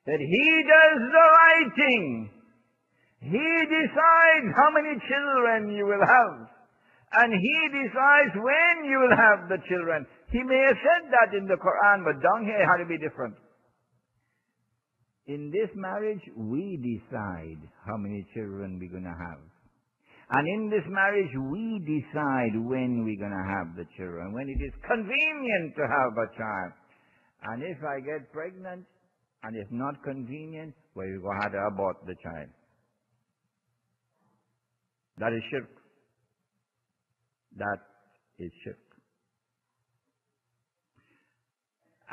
that he does the right thing. He decides how many children you will have. And he decides when you will have the children. He may have said that in the Quran, but down here it had to be different. In this marriage, we decide how many children we're going to have. And in this marriage, we decide when we're going to have the children, when it is convenient to have a child. And if I get pregnant, and it's not convenient, well, we're going to have to abort the child. That is shirk. That is shirk.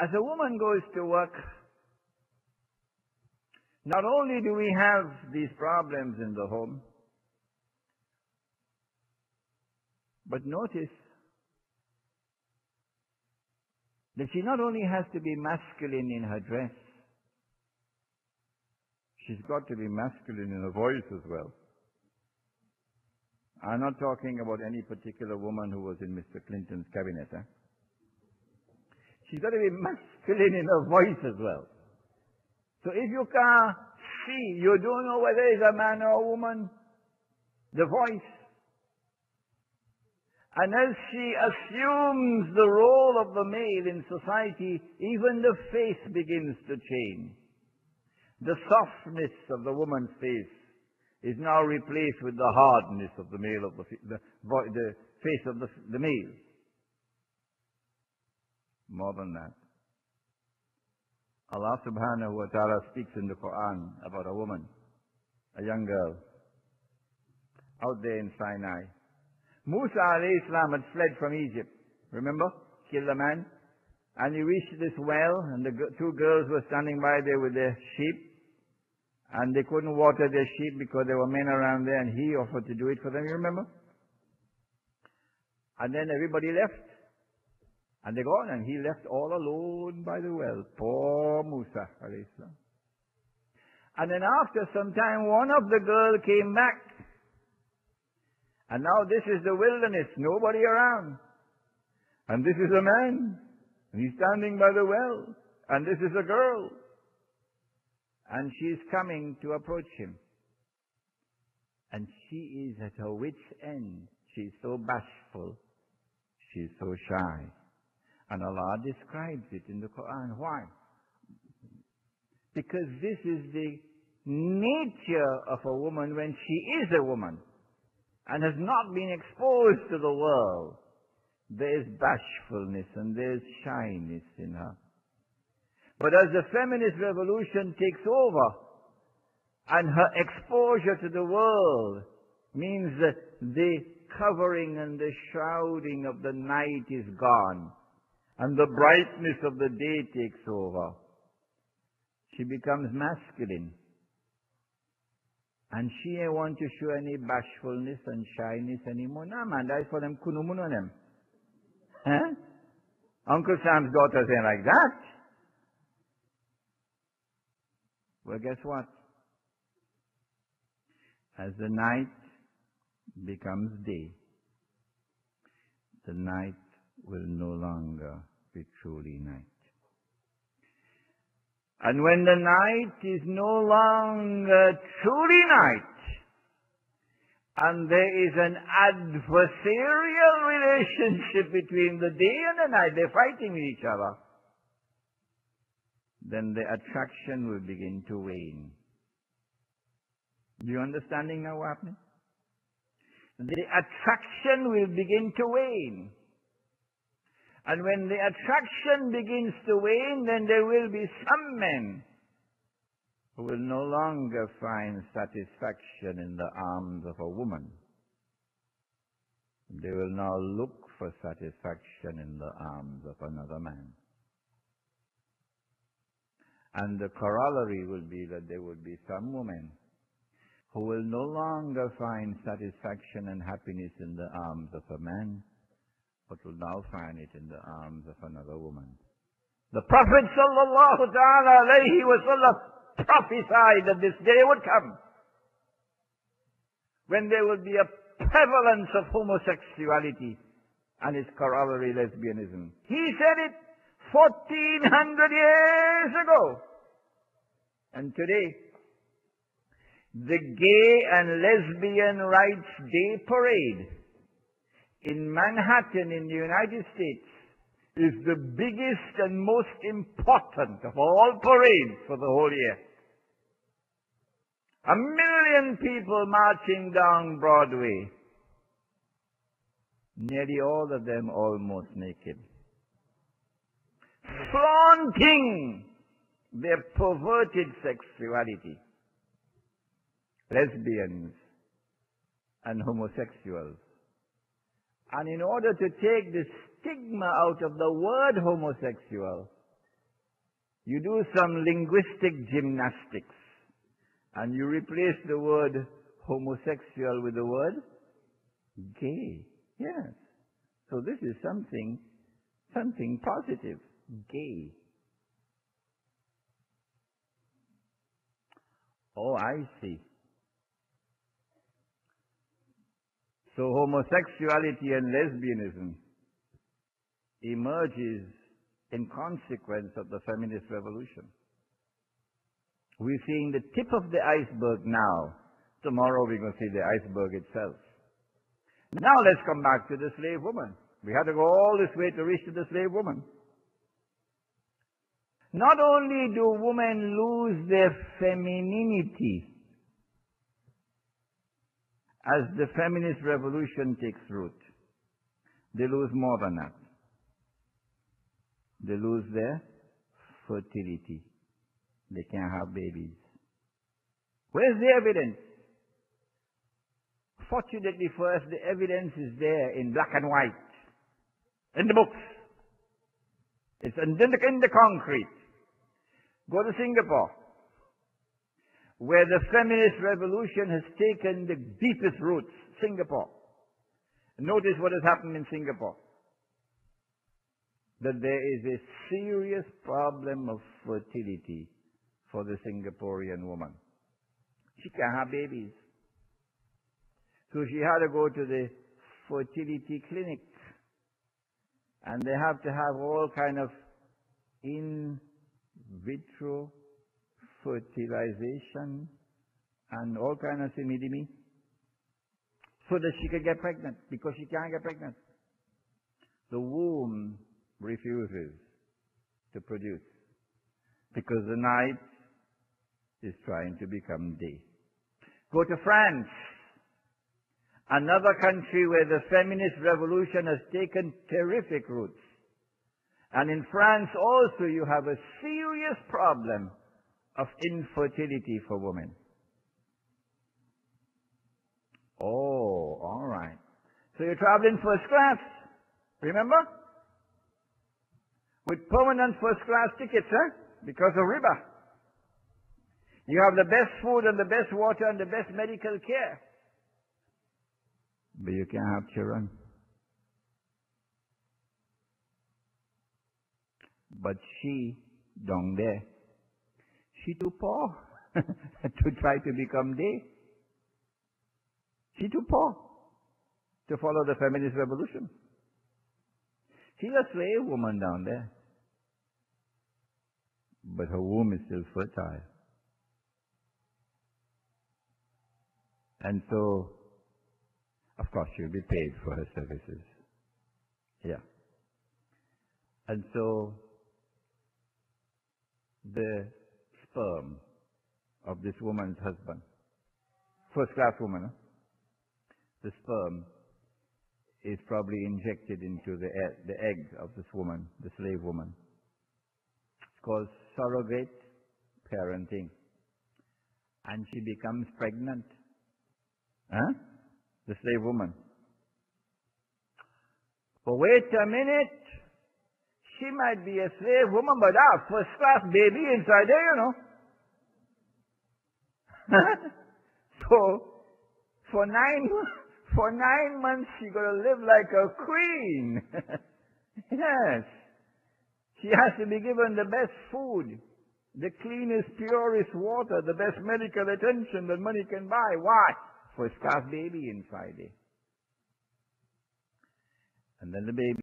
As a woman goes to work, not only do we have these problems in the home, but notice that she not only has to be masculine in her dress, she's got to be masculine in her voice as well. I'm not talking about any particular woman who was in Mr. Clinton's cabinet. She's got to be masculine in her voice as well. So if you can't see, you don't know whether it's a man or a woman, the voice. And as she assumes the role of the male in society, even the face begins to change. The softness of the woman's face is now replaced with the hardness of the male of the face of the male. More than that, Allah subhanahu wa ta'ala speaks in the Quran about a woman, a young girl, out there in Sinai. Musa alayhi salam had fled from Egypt. Remember? Killed a man. And he reached this well, and the two girls were standing by there with their sheep. And they couldn't water their sheep because there were men around there, and he offered to do it for them, you remember? And then everybody left. And they gone, and he left all alone by the well. Poor Musa alayhi salam. And then after some time, one of the girls came back. And now this is the wilderness, nobody around. And this is a man, and he's standing by the well. And this is a girl. And she's coming to approach him. And she is at her wit's end. She's so bashful. She's so shy. And Allah describes it in the Quran. Why? Because this is the nature of a woman when she is a woman and has not been exposed to the world. There is bashfulness and there is shyness in her. But as the feminist revolution takes over and her exposure to the world means that the covering and the shrouding of the night is gone and the brightness of the day takes over, she becomes masculine. And she ain't want to show any bashfulness and shyness anymore. No, man, that's for them kunumun on them. Huh? Uncle Sam's daughters ain't like that. Well, guess what? As the night becomes day, the night will no longer be truly night. And when the night is no longer truly night, and there is an adversarial relationship between the day and the night, they're fighting with each other, then the attraction will begin to wane. Do you understanding now what's happening? The attraction will begin to wane. And when the attraction begins to wane, then there will be some men who will no longer find satisfaction in the arms of a woman. They will now look for satisfaction in the arms of another man. And the corollary will be that there will be some women who will no longer find satisfaction and happiness in the arms of a man, but will now find it in the arms of another woman. The Prophet sallallahu ta'ala alayhi wa sallam prophesied that this day would come when there will be a prevalence of homosexuality and its corollary lesbianism. He said it 1400 years ago. And today, the Gay and Lesbian Rights Day Parade in Manhattan in the United States is the biggest and most important of all parades for the whole year. 1 million people marching down Broadway, nearly all of them almost naked, flaunting their perverted sexuality. Lesbians and homosexuals. And in order to take the stigma out of the word homosexual, you do some linguistic gymnastics. And you replace the word homosexual with the word gay. Yes. So this is something positive. Gay. Oh, I see. So homosexuality and lesbianism emerges in consequence of the feminist revolution. We're seeing the tip of the iceberg now. Tomorrow we're going to see the iceberg itself. Now let's come back to the slave woman. We had to go all this way to reach to the slave woman. Not only do women lose their femininity as the feminist revolution takes root, they lose more than that. They lose their fertility. They can't have babies. Where's the evidence? Fortunately for us, the evidence is there in black and white, in the books. It's in the concrete. Go to Singapore, where the feminist revolution has taken the deepest roots. Singapore. Notice what has happened in Singapore. That there is a serious problem of fertility for the Singaporean woman. She can't have babies. So she had to go to the fertility clinic. And they have to have all kind of in vitro fertilization and all kind of simidimi so that she could get pregnant, because she can't get pregnant. The womb refuses to produce because the night is trying to become day. Go to France, another country where the feminist revolution has taken terrific roots. And in France also you have a serious problem of infertility for women. Oh, all right. So you're traveling first class, remember? With permanent first class tickets, because of riba. You have the best food and the best water and the best medical care. But you can't have children. But she, down there, she too poor to try to become day. She too poor to follow the feminist revolution. She's a slave woman down there. But her womb is still fertile. And so, of course, she'll be paid for her services. Yeah. And so, the sperm of this woman's husband, first class woman, the sperm is probably injected into the egg of this woman, the slave woman. It's called surrogate parenting. And she becomes pregnant. The slave woman. But wait a minute. She might be a slave woman, but first class baby inside there, you know. So, for 9 months, she's going to live like a queen. Yes. She has to be given the best food, the cleanest, purest water, the best medical attention that money can buy. Why? First class baby inside there. And then the baby